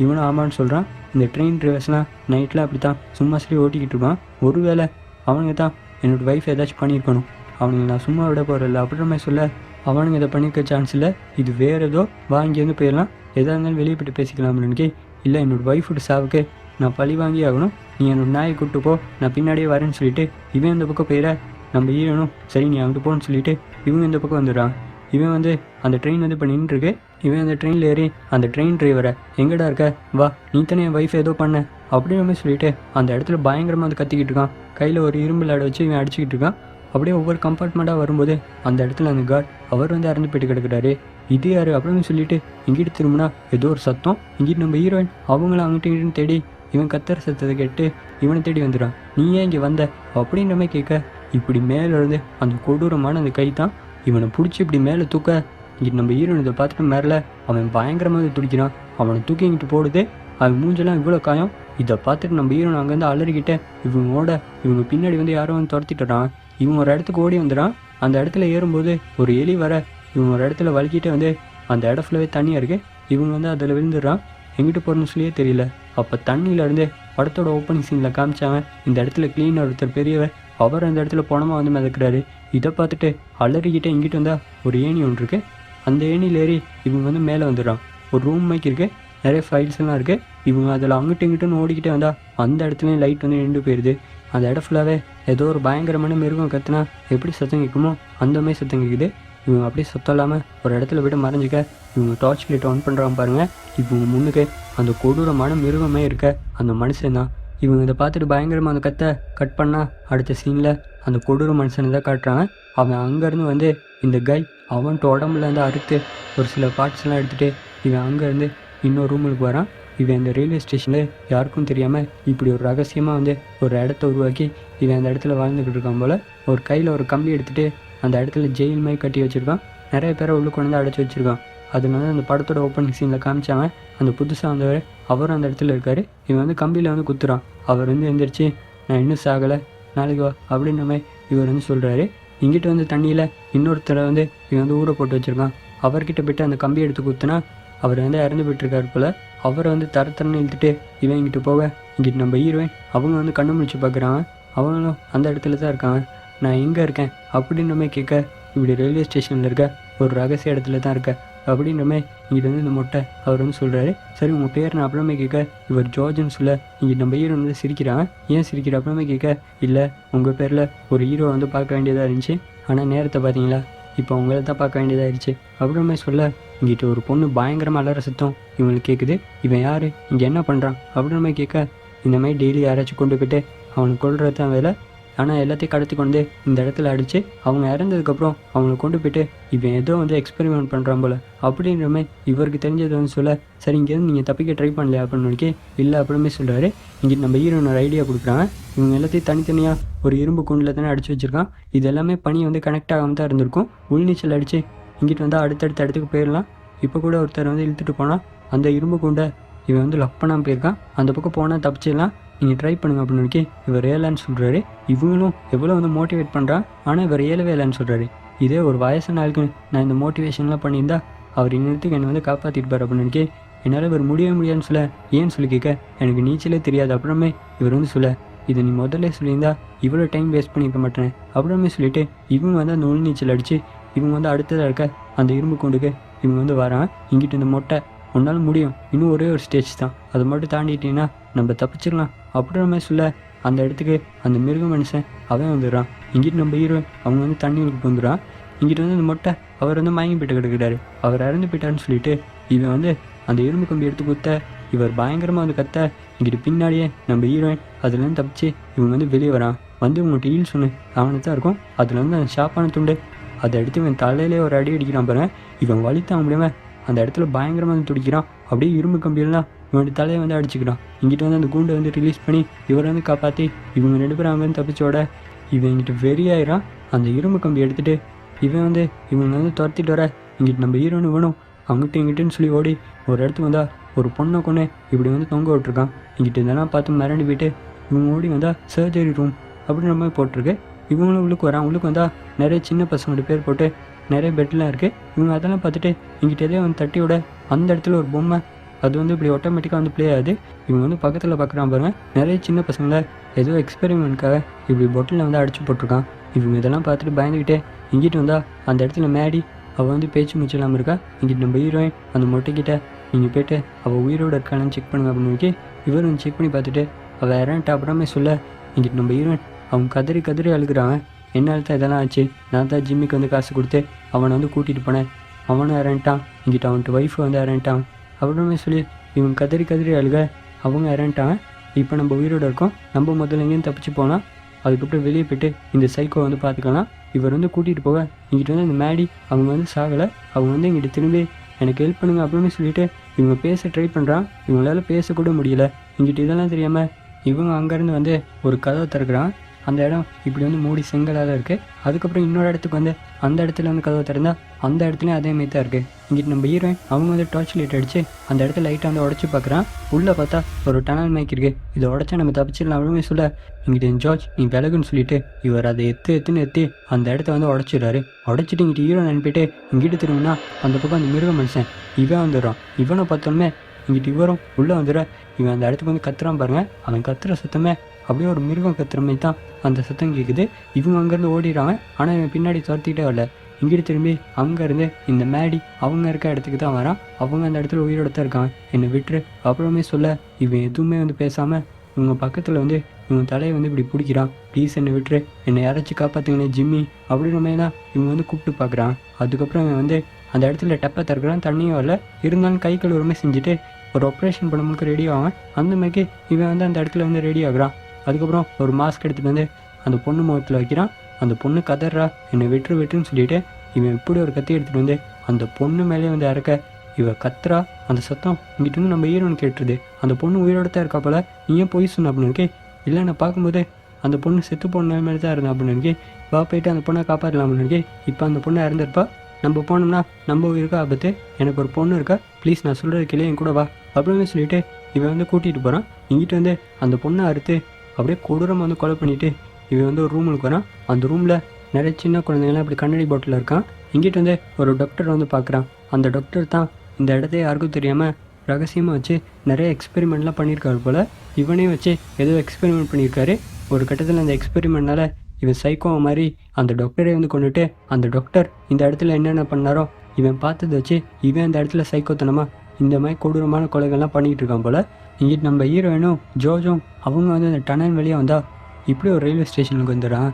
இவனும் ஆமான்னு சொல்கிறான். இந்த ட்ரெயின் டிரைவர்ஸ்லாம் நைட்டில் அப்படி தான் சும்மா சொல்லி ஓட்டிக்கிட்டு இருப்பான். ஒருவேளை அவனுங்க தான் என்னோடய ஒய்ஃப் ஏதாச்சும் பண்ணியிருக்கணும். அவனுங்க நான் சும்மா விட போகிறதில்ல அப்படின்ற சொல்ல அவனுங்க இதை பண்ணியிருக்க சான்ஸ் இல்லை. இது வேறு ஏதோ வாங்கியிருந்து போயிடலாம். எதாக இருந்தாலும் வெளியே போய்ட்டு பேசிக்கலாம் அப்படின்னு இல்லை என்னோடய ஒய்ஃபோட சாவுக்கு நான் பழி வாங்கி ஆகணும். நீ என்னோடய நாயை கூப்பிட்டு போ நான் பின்னாடியே வரேன்னு சொல்லிவிட்டு இவன் இந்த பக்கம் போயிட நம்ம ஹீரோனும் சரி நீ அங்கிட்டு போன்னு சொல்லிவிட்டு இவங்க இந்த பக்கம் வந்துடுறான். இவன் வந்து அந்த ட்ரெயின் வந்து இப்போ நின்றுருக்கு. இவன் அந்த ட்ரெயினில் ஏறி அந்த ட்ரெயின் டிரைவரை எங்கடா இருக்க வா நீ தானே என் ஒய்ஃப் ஏதோ பண்ண அப்படின்னு சொல்லிட்டு அந்த இடத்துல பயங்கரமாக வந்து கத்திக்கிட்டு இருக்கான். கையில் ஒரு இரும்பு லாடை வச்சு இவன் அடிச்சுக்கிட்டு இருக்கான். அப்படியே ஒவ்வொரு கம்பார்ட்மெண்ட்டாக வரும்போது அந்த இடத்துல அந்த கார்டு அவர் வந்து இறந்து போயிட்டு கிடக்குறாரு. இது யார் அப்படின்னு சொல்லிட்டு இங்கிட்டு திரும்பினா ஏதோ ஒரு சத்தம். இங்கிட்டு நம்ம ஹீரோயின் அவங்கள அங்கிட்டு இங்கிட்டு தேடி இவன் கத்துற சத்தத்தை கேட்டு இவனை தேடி வந்துடுறான். நீ ஏன் இங்கே வந்த அப்படின்ற மாதிரி கேட்க இப்படி மேலே இருந்து அந்த கொடூரமான அந்த கை தான் இவனை பிடிச்சி இப்படி மேலே தூக்க இங்கிட்டு நம்ம ஹீரோயின் இதை பார்த்துட்டு மேலே அவன் பயங்கரமாக துடிக்கிறான். அவனை தூக்கி இங்கிட்டு போடுது. அவன் மூஞ்செல்லாம் இவ்வளோ காயம். இதை பார்த்துட்டு நம்ம ஹீரோன் அங்கேருந்து அலறிக்கிட்ட இவங்களோட இவங்க பின்னாடி வந்து யாரோ வந்து துரத்திட்டுறான். இவன் ஒரு இடத்துக்கு ஓடி வந்துடான். அந்த இடத்துல ஏறும்போது ஒரு எலி வர இவங்க ஒரு இடத்துல வலிக்கிட்டே வந்து அந்த இடம் ஃபுல்லாகவே தண்ணியாக இருக்குது. இவங்க வந்து அதில் விழுந்துடுறான். எங்கிட்டு போகிறேன்னு சொல்லியே தெரியல. அப்போ தண்ணியிலேருந்து படத்தோட ஓப்பனிங் சீனில் காமிச்சாங்க, இந்த இடத்துல க்ளீனர் ஒருத்தர் பெரியவர், அவர் அந்த இடத்துல பணமாக வந்து மிதக்கிறாரு. இதை பார்த்துட்டு அலறிக்கிட்டே இங்கிட்டு வந்தால் ஒரு ஏணி ஒன்று இருக்குது. அந்த ஏணியில் ஏறி இவங்க வந்து மேலே வந்துடுறான். ஒரு ரூம் மாதிரி இருக்குது, நிறைய ஃபைல்ஸ் எல்லாம் இருக்குது. இவங்க அதில் அங்கிட்டு இங்கிட்டுன்னு ஓடிக்கிட்டே வந்தால் அந்த இடத்துலையும் லைட் வந்து நின்று போயிடுது. அந்த இடம் ஃபுல்லாகவே ஏதோ ஒரு பயங்கரமான மிருகம் கத்துனா எப்படி சத்தம் கேட்குமோ அந்த மாதிரி சத்தம் கேட்குது. இவங்க அப்படியே சத்தம் இல்லாமல் ஒரு இடத்துல விட மறைஞ்சிக்க இவங்க டார்ச் லைட் ஆன் பண்ணுறாங்க பாருங்கள். இவங்க முன்னுக்கு அந்த கொடூரமான மிருகமே இருக்க அந்த மனுஷன் தான். இவங்க இதை பார்த்துட்டு பயங்கரமாக அந்த கத்தை கட் பண்ணால் அடுத்த சீனில் அந்த கொடூர மனுஷனை தான் காட்டுறாங்க. அவன் அங்கேருந்து வந்து இந்த கை அவன்ட்டு உடம்புலேருந்து அறுத்து ஒரு சில பார்ட்ஸ்லாம் எடுத்துகிட்டு இவன் அங்கேருந்து இன்னொரு ரூமுக்கு வரான். இவன் இந்த ரயில்வே ஸ்டேஷனில் யாருக்கும் தெரியாமல் இப்படி ஒரு ரகசியமாக வந்து ஒரு இடத்த உருவாக்கி இவன் அந்த இடத்துல வாழ்ந்துக்கிட்டு இருக்கான் போல். ஒரு கையில் ஒரு கம்பி எடுத்துகிட்டு அந்த இடத்துல ஜெயில் மாதிரி கட்டி வச்சுருக்கான். நிறைய பேரை உள்ள கொண்டு வந்து அடைச்சி வச்சுருக்கான். அதனால அந்த படத்தோட ஓப்பனிங் சீனில் காமிச்சாங்க, அந்த புதுசாக வந்தவர் அவரும் அந்த இடத்துல இருக்கார். இவன் வந்து கம்பியில் வந்து குத்துறான். அவர் வந்து எந்திரிச்சு நான் இன்னும் சாகலை, நாளைக்கு வா அப்படின்ற மாதிரி இவர் வந்து சொல்கிறாரு. இங்கிட்ட வந்து தண்ணியில் இன்னொருத்தரை வந்து இவன் வந்து ஊற போட்டு வச்சுருக்கான். அவர்கிட்ட போய்ட்டு அந்த கம்பி எடுத்து குத்துனா அவர் வந்து இறந்து போய்ட்டுருக்காரு போல். அவரை வந்து தரத்தரன்னு இழுத்துட்டு இவன் இங்கிட்டு போக இங்கிட்டு நம்ம ஹீரோயின் அவங்க வந்து கண்ணு முடிச்சு பார்க்குறாங்க. அவங்களும் அந்த இடத்துல தான் இருக்காங்க. நான் எங்கே இருக்கேன் அப்படின்ற மாதிரி கேட்க இப்படி ரயில்வே ஸ்டேஷனில் இருக்க ஒரு ரகசிய இடத்துல தான் இருக்க அப்படின்ற மாதிரி இங்கிட்ட வந்து இந்த மொட்டை அவர் வந்து சொல்கிறாரு. சரி உங்கள் பேர் நான் அப்புறமே கேட்க இவர் ஜார்ஜ்னு சொல்ல இங்கிட்டு நம்ம ஹீரோ வந்து சிரிக்கிறாங்க. ஏன் சிரிக்கிற அப்புறமே கேட்க இல்லை உங்கள் பேரில் ஒரு ஹீரோ வந்து பார்க்க வேண்டியதாக இருந்துச்சு, ஆனால் நேரத்தை பார்த்தீங்களா இப்போ அவங்கள தான் பார்க்க வேண்டியதாகிடுச்சு அப்படின்ற சொல்ல இங்கிட்ட ஒரு பொண்ணு பயங்கரமாக அலற சத்தம் இவங்களுக்கு கேட்குது. இவன் யார், இங்கே என்ன பண்ணுறான் அப்படின்ற மாதிரி கேட்க இந்த மாதிரி டெய்லி யாராச்சும் கொண்டு போய்ட்டு அவனுக்கு கொள்றது தான் வேலை. ஆனால் எல்லாத்தையும் கடத்தி கொண்டு இந்த இடத்துல அடித்து அவங்க இறந்ததுக்கப்புறம் அவங்கள கொண்டு போய்ட்டு இவன் ஏதோ வந்து எக்ஸ்பெரிமெண்ட் பண்ணுறான் போல் அப்படின்ற மாதிரி இவருக்கு தெரிஞ்சது வந்து சொல்ல சரி இங்கேருந்து நீங்கள் தப்பிக்க ட்ரை பண்ணலையா அப்படின்னு இல்லை அப்படிமே சொல்கிறாரு. இங்கே நம்ம ஹீரோயின் ஒரு ஐடியா கொடுக்குறாங்க. இவங்க எல்லாத்தையும் தனித்தனியாக ஒரு இரும்பு கூண்டில் தானே அடித்து வச்சுருக்கான். இது எல்லாமே பனி வந்து கனெக்ட் ஆகாமல் தான் இருந்திருக்கும். உள்நீச்சல் அடித்து இங்கிட்டு வந்து அடுத்தடுத்த இடத்துக்கு போயிடலாம். இப்போ கூட ஒருத்தர் வந்து இழுத்துட்டு போனால் அந்த இரும்பு கூண்டை இவன் வந்து லக் பண்ணாமல் போயிருக்கான். அந்த பக்கம் போனால் தப்பிச்சிடலாம், நீங்கள் ட்ரை பண்ணுங்க அப்படின்னு இவர் ஏலன்னு சொல்கிறாரு. இவங்களும் எவ்வளோ வந்து மோட்டிவேட் பண்ணுறான், ஆனால் இவர் ஏலவே இல்லைன்னு சொல்கிறாரு. இதே ஒரு வயசான ஆளுக்கு நான் இந்த மோட்டிவேஷன்லாம் பண்ணியிருந்தா அவர் இன்னத்துக்கு என்னை வந்து காப்பாற்றிருப்பார் அப்படின்னு என்னால் இவர் முடியவே முடியாதுன்னு சொல்ல ஏன்னு சொல்லி கேட்க எனக்கு நீச்சலே தெரியாது அப்புறமே இவர் வந்து சொல்ல இதை நீ முதல்ல சொல்லியிருந்தா இவ்வளோ டைம் வேஸ்ட் பண்ணிக்க மாட்டேன் அப்புறமே சொல்லிவிட்டு இவங்க வந்து அந்த உள் நீச்சல் அடித்து இவங்க வந்து அடுத்ததாக இருக்க அந்த இரும்பு கொண்டுக்கு இவங்க வந்து வரான். இங்கிட்டு இந்த மொட்டை உன்னால் முடியும், இன்னும் ஒரே ஒரு ஸ்டேஜ் தான், அதை மட்டும் தாண்டிட்டீங்கன்னா நம்ம தப்பிச்சிடலாம் அப்படின்ற மாதிரி சொல்ல அந்த இடத்துக்கு அந்த மிருக மனுஷன் அவன் வந்துடுறான். இங்கிட்டு நம்ம ஹீரோ அவங்க வந்து தண்ணிக்கு வந்துடுறான். இங்கிட்டு வந்து அந்த மொட்டை அவர் வந்து மயங்கி போய்ட்டு கிடக்கிறாரு. அவர் இறந்து போயிட்டான்னு சொல்லிட்டு இவன் வந்து அந்த இரும்பு கம்பி எடுத்து குத்த இவர் பயங்கரமாக வந்து கத்த இங்கிட்டு பின்னாடியே நம்ம ஹீரோயின் அதுலேருந்து தப்பிச்சு இவங்க வந்து வெளியே வரான். வந்து உங்கள்கிட்ட ஹீல் சொன்னு அவனுக்கு தான் இருக்கும். அதில் வந்து அந்த ஷாப்பான துண்டு அதை எடுத்து இவன் தலையிலே ஒரு அடி அடிக்கிறான் பாருங்க. இவன் வலி தாங்க முடியாமல் அந்த இடத்துல பயங்கரமாக வந்து துடிக்கிறான். அப்படியே இரும்பு கம்பியெல்லாம் இவனுடைய தலையை வந்து அடிச்சுக்கிறான். இங்கிட்ட வந்து அந்த கூண்டை வந்து ரிலீஸ் பண்ணி இவரை வந்து காப்பாற்றி இவங்க 2 பேரும் அங்கே வந்து தப்பிச்சோட இவன் இங்கிட்ட வெறியாயிரான். அந்த இரும்பு கம்பி எடுத்துகிட்டு இவன் வந்து இவங்க வந்து துரத்திட்டு வர இங்கிட்டு நம்ம ஹீரோன்னு வேணும் அங்கிட்ட இங்கிட்டுன்னு சொல்லி ஓடி ஒரு இடத்துக்கு வந்தால் ஒரு பொண்ணை கொண்டு இப்படி வந்து தொங்க விட்டுருக்கான். இங்கிட்ட இதெல்லாம் பார்த்து மிரண்டு போயிட்டு இவங்க ஓடி வந்தால் சர்ஜரி ரூம் அப்படின்ற மாதிரி போட்டிருக்கு. இவங்களும் உள்ளுக்கு வரான். உள்ளுக்கு வந்தால் நிறைய சின்ன பசங்களோட பேர் போட்டு நிறைய பெட்லாம் இருக்குது. இவங்க அதெல்லாம் பார்த்துட்டு இங்கிட்ட எதே வந்து தட்டி விட அந்த இடத்துல ஒரு பொம்மை அது வந்து இப்படி ஆட்டோமேட்டிக்காக வந்து ப்ளே ஆகுது. இவங்க வந்து பக்கத்தில் பார்க்குறான் பாருங்க, நிறைய சின்ன பசங்களை ஏதோ எக்ஸ்பெரிமெண்ட்காக இப்படி பொட்டில் வந்து அடிச்சு போட்டிருக்கான். இவங்க இதெல்லாம் பார்த்துட்டு பயந்துக்கிட்டே இங்கிட்டு வந்தால் அந்த இடத்துல மேடி அவள் வந்து பேச்சு மூச்சு இல்லாமல் இருக்கா. இங்கிட்டு நம்ம ஹீரோயின் அந்த மொட்டைக்கிட்ட நீங்கள் போய்ட்டு அவள் உயிரோடு இருக்கான்னு செக் பண்ணுங்க அப்படின்னு இவர் வந்து செக் பண்ணி பார்த்துட்டு அவள் இறன்ட்டு அப்புறமே சொல்ல இங்கிட்டு நம்ம ஹீரோயின் அவங்க கதறி கதறி அழுகிறாங்க. என்னால் தான் இதெல்லாம் ஆச்சு, நான் தான் ஜிம்மிக்கு வந்து காசு கொடுத்து அவனை வந்து கூட்டிகிட்டு போனேன், அவனும் இறன்ட்டான், இங்கிட்ட அவன்ட்டு ஒய்ஃபு வந்து இறன்ட்டான் அப்புறமே சொல்லி இவங்க கதறி கதறி அழுக அவங்க இறன்ட்டாங்க. இப்போ நம்ம உயிரோடு இருக்கோம், நம்ம முதல்ல எங்கேயும் தப்பிச்சு போனால் அதுக்கப்புறம் வெளியே போய்ட்டு இந்த சைக்கோ வந்து பார்த்துக்கலாம். இவர் வந்து கூட்டிகிட்டு போக இங்கிட்ட வந்து இந்த மேடி அவங்க வந்து சாகலை. அவங்க வந்து இங்கிட்ட திரும்பி எனக்கு ஹெல்ப் பண்ணுங்க அப்படின்னு சொல்லிட்டு இவங்க பேச ட்ரை பண்ணுறான். இவங்களால பேசக்கூட முடியல. இங்கிட்ட இதெல்லாம் தெரியாமல் இவங்க அங்கேருந்து வந்து ஒரு கதவை திறக்கிறான். அந்த இடம் இப்படி வந்து மூடி செங்கலாக தான் இருக்குது. அதுக்கப்புறம் இன்னொரு இடத்துக்கு வந்து அந்த இடத்துல வந்து கதவை திறந்தால் அந்த இடத்துலையும் அதே மாதிரி தான் இருக்குது. இங்கிட்டு நம்ம ஹீரோயின் அவங்க வந்து டார்ச் லைட் அடித்து அந்த இடத்துல லைட்டாக வந்து உடச்சி பார்க்குறான். உள்ளே பார்த்தா ஒரு டனல் மைக் இருக்குது. இதை உடச்சா நம்ம தப்பிச்சிடலாம் அப்படின்னு சொல்ல இங்கிட்ட ஜார்ஜ் நீ விலகுன்னு சொல்லிட்டு இவர் அதை எத்துன்னு அந்த இடத்த வந்து உடச்சிடுறாரு. உடச்சிட்டு இங்கிட்ட ஹீரோயின் அனுப்பிட்டு இங்கிட்டு திரும்பினா அந்த பக்கம் அந்த மிருக மனுஷன் இவன் வந்துடுறான். இவனை பார்த்தோன்னே இங்கிட்டு இவரும் உள்ளே வந்துடுற. இவன் அந்த இடத்துக்கு வந்து கத்துறான் பாருங்க. அவன் கத்துற சத்தமே அப்படியே ஒரு மிருகம் கத்துற மாதிரி தான் அந்த சத்தம் கேட்குது. இவங்க அங்கேருந்து ஓடிடுறாங்க. ஆனால் இவன் பின்னாடி துரத்திக்கிட்டே வரல. இங்கிட்டு திரும்பி அங்கேருந்து இந்த மேடி அவங்க இருக்க இடத்துக்கு தான் வரான். அவங்க அந்த இடத்துல உயிரோட தான் இருக்காங்க. என்னை விட்டுரு அப்புறமே சொல்ல இவன் எதுவுமே வந்து பேசாமல் இவங்க பக்கத்தில் வந்து இவங்க தலையை வந்து இப்படி பிடிக்கிறான். ப்ளீஸ் என்னை விட்டுரு, என்னை யாராச்சும் காப்பாற்றுங்கண்ணே ஜிம்மி அப்படின்ற மாதிரி தான் இவங்க வந்து கூப்பிட்டு பார்க்குறான். அதுக்கப்புறம் இவன் வந்து அந்த இடத்துல டப்பை திறக்கிறான். தண்ணியும் வரல. இருந்தாலும் கை கழுவுறமே செஞ்சுட்டு ஒரு ஆப்ரேஷன் பண்ணமுக்கு ரெடி ஆவான். அந்த மாதிரிக்கு இவன் வந்து அந்த இடத்துல வந்து ரெடி ஆகுறான். அதுக்கப்புறம் ஒரு மாஸ்க் எடுத்துகிட்டு வந்து அந்த பொண்ணு முகத்தில் வைக்கிறான். அந்த பொண்ணு கதறா என்னை வெட்டுன்னு சொல்லிட்டு இவன் இப்படி ஒரு கத்தி எடுத்துகிட்டு வந்து அந்த பொண்ணு மேலே வந்து இறக்க இவன் கத்துறா. அந்த சத்தம் இங்கிட்ட வந்து நம்ம ஹீரோன்னு கேட்டுருது. அந்த பொண்ணு உயிரோட தான் இருக்கா போல. நீ ஏன் போய் சொன்ன அப்படின்னு இருக்கே. இல்லை நான் பார்க்கும்போது அந்த பொண்ணு செத்து பொண்ணு மேலே தான் இருந்தேன் அப்படின்னு இருக்கே. வா போயிட்டு அந்த பொண்ணை காப்பாற்றலாம் அப்படின்னு இருக்கே. இப்போ அந்த பொண்ணை இறந்துருப்பா. நம்ம போனோம்னா நம்ம உயிருக்கா ஆபத்து. எனக்கு ஒரு பொண்ணு இருக்கா, ப்ளீஸ் நான் சொல்கிறது கேளு, என் கூட வா அப்படின்னு சொல்லிட்டு இவன் வந்து கூட்டிகிட்டு போகிறான். இங்கிட்ட வந்து அந்த பொண்ணை அறுத்து அப்படியே கொடூரமாக வந்து கொலை பண்ணிவிட்டு இவன் வந்து ஒரு ரூமுக்கு வரான். அந்த ரூமில் நிறைய சின்ன குழந்தைங்களாம் அப்படி கண்ணாடி பாட்டில் இருக்கான். இங்கிட்ட வந்து ஒரு டாக்டர் வந்து பார்க்குறான். அந்த டாக்டர் தான் இந்த இடத்த யாருக்கும் தெரியாமல் ரகசியமாக வச்சு நிறைய எக்ஸ்பெரிமெண்ட்லாம் பண்ணியிருக்காரு போல். இவனே வச்சு ஏதோ எக்ஸ்பெரிமெண்ட் பண்ணியிருக்காரு. ஒரு கட்டத்தில் அந்த எக்ஸ்பெரிமெண்ட்னால இவன் சைக்கோ மாதிரி அந்த டாக்டரே வந்து கொண்டுட்டு அந்த டாக்டர் இந்த இடத்துல என்னென்ன பண்ணாரோ இவன் பார்த்ததை வச்சு இவன் அந்த இடத்துல சைக்கோத்தனமாக இந்த மாதிரி கொடூரமான கொலைகள்லாம் பண்ணிகிட்டு இருக்கான் போல். இங்கிட்டு நம்ம ஹீரோயினும் ஜோஜும் அவங்க வந்து அந்த டனல் வெளியே வந்தால் இப்படி ஒரு ரயில்வே ஸ்டேஷனுக்கு வந்துடுறான்.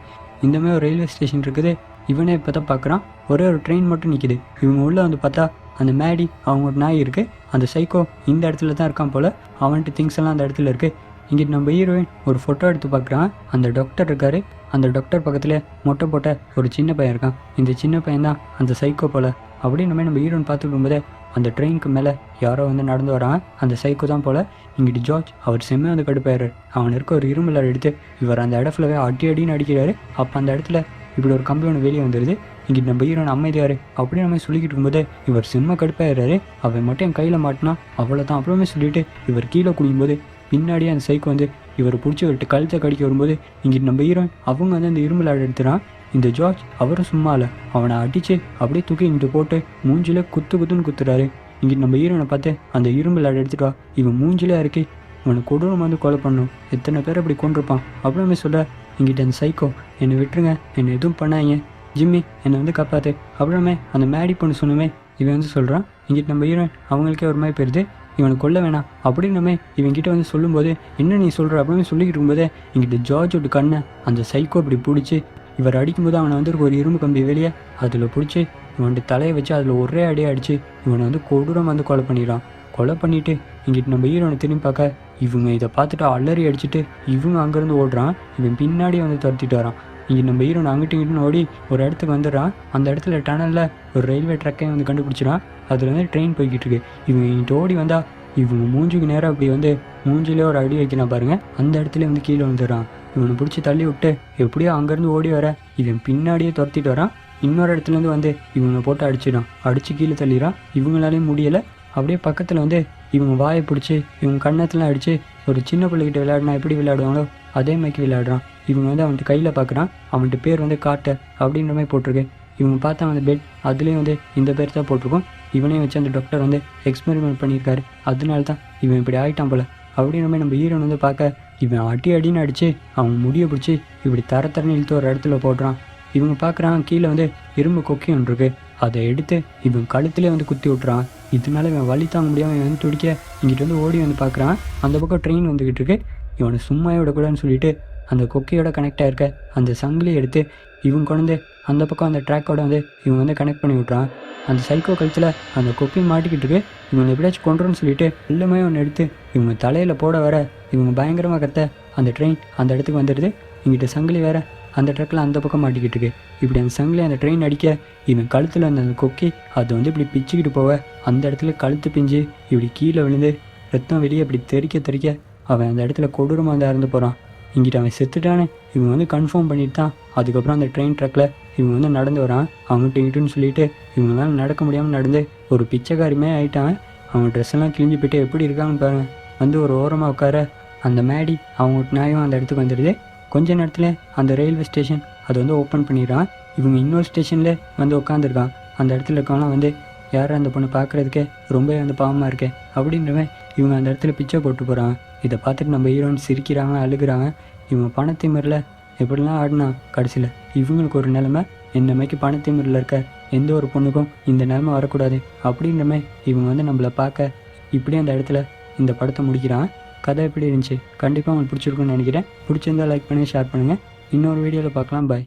இந்த மாதிரி ஒரு ரயில்வே ஸ்டேஷன் இருக்குது. இவனே இப்போ தான் பார்க்குறான். ஒரே ஒரு ட்ரெயின் மட்டும் நிற்கிது. இவங்க உள்ளே வந்து பார்த்தா அந்த மேடி அவங்க ஒரு நாய் இருக்குது. அந்த சைக்கோ இந்த இடத்துல தான் இருக்கான் போல். அவன்ட்டு திங்ஸ் எல்லாம் அந்த இடத்துல இருக்குது. இங்கிட்டு நம்ம ஹீரோயின் ஒரு ஃபோட்டோ எடுத்து பார்க்குறான். அந்த டாக்டர் இருக்கார். அந்த டாக்டர் பக்கத்தில் மொட்டை போட்ட ஒரு சின்ன பையன் இருக்கான். இந்த சின்ன பையன் தான் அந்த சைக்கோ போல். அப்படின்னு நம்ம ஹீரோயின் பார்த்துக்கும் போதே அந்த ட்ரெயினுக்கு மேலே யாரோ வந்து நடந்து வரான். அந்த சைக்கோ தான் போல். இங்கிட்டு ஜார்ஜ் அவர் செம்மையாக வந்து கடுப்பாயிரு. அவன் இருக்க ஒரு இரும்பு எடுத்து இவர் அந்த இடத்துல அடின்னு அடிக்கிறாரு. அப்போ அந்த இடத்துல இப்படி ஒரு கம்பி ஒன்று வெளியே வந்துடுது. இங்கிட்டு நம்ம ஹீரோன் அமைதியாரு அப்படி நம்ம சொல்லிக்கிட்டு இருக்கும்போது இவர் செம்ம கடுப்பாயிடுறாரு. அவன் மட்டும் என் கையில் மாட்டினா அவ்வளோதான் அப்புறமே சொல்லிட்டு இவர் கீழே குடிக்கும்போது பின்னாடியே அந்த சைக்கோ வந்து இவர் பிடிச்சி விட்டு கழுத்தை கடிக்க வரும்போது இங்கிட்டு நம்ம ஹீரோயின் அவங்க வந்து அந்த இரும்பு எடுத்துறான். இந்த ஜார்ஜ் அவரும் சும்மா இல்லை, அவனை அடித்து அப்படியே தூக்கி இங்கிட்டு போட்டு மூஞ்சில குத்துன்னு குத்துறாரு. இங்கிட்டு நம்ம ஹீரோனை பார்த்து அந்த இரும்பு எடுத்துட்டா இவன் மூஞ்சிலே இறக்கி இவனை கொடூரம் வந்து கொலை பண்ணும். எத்தனை பேர் அப்படி கொண்டிருப்பான் அப்படின்னு சொல்ல இங்கிட்ட அந்த சைக்கோ என்னை விட்டுருங்க, என்னை எதுவும் பண்ணாங்க, ஜிம்மி என்னை வந்து காப்பாற்று அப்புறமே அந்த மேடி பொண்ணு சொன்னமே இவன் வந்து சொல்கிறான். இங்கிட்ட நம்ம ஹீரோயின் அவங்களுக்கே ஒரு மாதிரி போயிடுது. இவனை கொல்ல வேணாம் அப்படின்னு இவன்கிட்ட வந்து சொல்லும்போது என்ன நீ சொல்கிற அப்படின்னு சொல்லிக்கிட்டு இருக்கும்போதே இங்கிட்ட ஜார்ஜோட கண்ணை அந்த சைக்கோ இப்படி பிடிச்சி இவர் அடிக்கும்போது அவனை வந்து ஒரு இரும்பு கம்பி வெளியே அதில் பிடிச்சி இவன்ட்டு தலையை வச்சு அதில் ஒரே அடியாக அடித்து இவனை வந்து கொடூரம் வந்து கொலை பண்ணிடுறான். கொலை பண்ணிவிட்டு இங்கிட்டு நம்ம ஹீரோனை திரும்பி பார்க்க இவங்க இதை பார்த்துட்டு அலறி அடிச்சுட்டு இவங்க அங்கேருந்து ஓடுறான். இவன் பின்னாடியே வந்து துரத்திட்டு வரான். இங்கே நம்ம ஹீரோனை அங்கிட்டு இங்கிட்டு ஓடி ஒரு இடத்துக்கு வந்துடுறான். அந்த இடத்துல டனலில் ஒரு ரயில்வே ட்ரக்கையும் வந்து கண்டுபிடிச்சிடான். அதில் வந்து ட்ரெயின் போய்கிட்டு இருக்கு. இவங்க இங்கிட்ட ஓடி வந்தால் இவங்க மூஞ்சுக்கு நேரம் அப்படி வந்து மூஞ்சிலே ஒரு அடி வைக்கிறான் பாருங்க. அந்த இடத்துல வந்து கீழே வந்துடுறான். இவனை பிடிச்சி தள்ளி விட்டு எப்படியோ அங்கேருந்து ஓடி வர இவன் பின்னாடியே துரத்திட்டு வரான். இன்னொரு இடத்துலேருந்து வந்து இவனை போட்டு அடிச்சிடான். அடித்து கீழே தள்ளிடான். இவங்களாலையும் முடியலை. அப்படியே பக்கத்தில் வந்து இவங்க வாயை பிடிச்சி இவங்க கண்ணத்துலாம் அடித்து ஒரு சின்ன பிள்ளைகிட்ட விளையாடினா எப்படி விளையாடுவாங்களோ அதே மாதிரி விளையாடுறான். இவங்க வந்து அவன்கிட்ட கையில் பார்க்குறான். அவன்கிட்ட பேர் வந்து காட்டர் அப்படின்ற மாதிரி போட்டிருக்கு. இவங்க பார்த்தா அந்த பெட் அதுலேயும் வந்து இந்த பேர் தான் போட்டிருக்கோம். இவனையும் வச்சு அந்த டாக்டர் வந்து எக்ஸ்பெரிமெண்ட் பண்ணியிருக்காரு. அதனால தான் இவன் இப்படி ஆகிட்டான் போல அப்படின்ற மாதிரி நம்ம ஹீரோன் வந்து பார்க்க இவன் அடின்னு அடித்து அவன் முடியை பிடிச்சி இப்படி தரன்னு இழுத்து ஒரு இடத்துல போடுறான். இவங்க பார்க்குறான் கீழே வந்து இரும்பு கொக்கி ஒன்று இருக்குது. அதை எடுத்து இவன் கழுத்துலேயே வந்து குத்தி விட்றான். இதனால இவன் வலி தாங்க முடியாமல் இவன் வந்து துடிக்க இங்கிட்ட வந்து ஓடி வந்து பார்க்குறான். அந்த பக்கம் ட்ரெயின் வந்துக்கிட்டு இருக்கு. இவனை சும்மாவே விடக்கூடாதுன்னு சொல்லிட்டு அந்த கொக்கையோட கனெக்ட் ஆகிருக்க அந்த சங்கிலியை எடுத்து இவன் கொண்டு அந்த பக்கம் அந்த ட்ராக்கோட வந்து இவன் வந்து கனெக்ட் பண்ணி விட்றான். அந்த சைக்கோ கழுத்தில் அந்த கொக்கி மாட்டிக்கிட்டு இருக்கு. இவனை எப்படியாச்சும் கொண்டுறன்னு சொல்லிட்டு எல்லாமே ஒன்று எடுத்து இவங்க தலையில் போட வர இவங்க பயங்கரமாக கத்த அந்த ட்ரெயின் அந்த இடத்துக்கு வந்துடுது. இங்கிட்ட சங்கிலி வேற அந்த ட்ரக்கில் அந்த பக்கம் மாட்டிக்கிட்டு இருக்கு. இப்படி அந்த சங்கிலி அந்த ட்ரெயின் அடிக்க இவன் கழுத்தில் அந்த கொக்கி அது வந்து இப்படி பிச்சுக்கிட்டு போக அந்த இடத்துல கழுத்து பிஞ்சு இப்படி கீழே விழுந்து ரத்தம் வெளியே இப்படி தெறிக்க அவன் அந்த இடத்துல கொடூரமாக வந்து இறந்து போகிறான். இங்கிட்ட அவன் செத்துட்டானே இவங்க வந்து கன்ஃபார்ம் பண்ணிட்டு தான் அதுக்கப்புறம் அந்த ட்ரெயின் ட்ரக்கில் இவங்க வந்து நடந்து வரான். அவங்ககிட்ட இங்கிட்டுன்னு சொல்லிட்டு இவங்களால நடக்க முடியாமல் நடந்து ஒரு பிச்சைக்காரிமே ஆகிட்டான். அவங்க ட்ரெஸ் எல்லாம் கிழிஞ்சு போயிட்டு எப்படி இருக்காங்கன்னு பாருங்க. வந்து ஒரு ஓரமாக உட்கார அந்த மேடி அவங்க நியாயம் அந்த இடத்துக்கு வந்துடுது. கொஞ்ச நேரத்தில் அந்த ரயில்வே ஸ்டேஷன் அது வந்து ஓப்பன் பண்ணிடுறான். இவங்க இன்னொரு ஸ்டேஷனில் வந்து உட்காந்துருக்கான். அந்த இடத்துல இருக்கவங்களாம் வந்து யாரும் அந்த பொண்ணை பார்க்குறதுக்கே ரொம்ப வந்து பாவமாக இருக்கே அப்படின்றவன் இவங்க அந்த இடத்துல பிச்சை போட்டு போகிறாங்க. இதை பார்த்துட்டு நம்ம ஹீரோயின் சிரிக்கிறாங்க, அழுகிறாங்க. இவங்க பணத்திமிரில் எப்படிலாம் ஆடினா கடைசியில் இவங்களுக்கு ஒரு நிலைமை. இந்த மாதிரிக்கு பணத்திமிரில் இருக்க எந்த ஒரு பொண்ணுக்கும் இந்த நிலைமை வரக்கூடாது அப்படின்ற மாதிரி இவங்க வந்து நம்மளை பார்க்க இப்படி அந்த இடத்துல இந்த படத்தை முடிக்கிறான். கதை எப்படி இருந்துச்சு? கண்டிப்பாக உங்களுக்கு பிடிச்சிருக்குன்னு நினைக்கிறேன். பிடிச்சிருந்தால் லைக் பண்ணுங்கள், ஷேர் பண்ணுங்கள். இன்னொரு வீடியோவில் பார்க்கலாம். பாய்.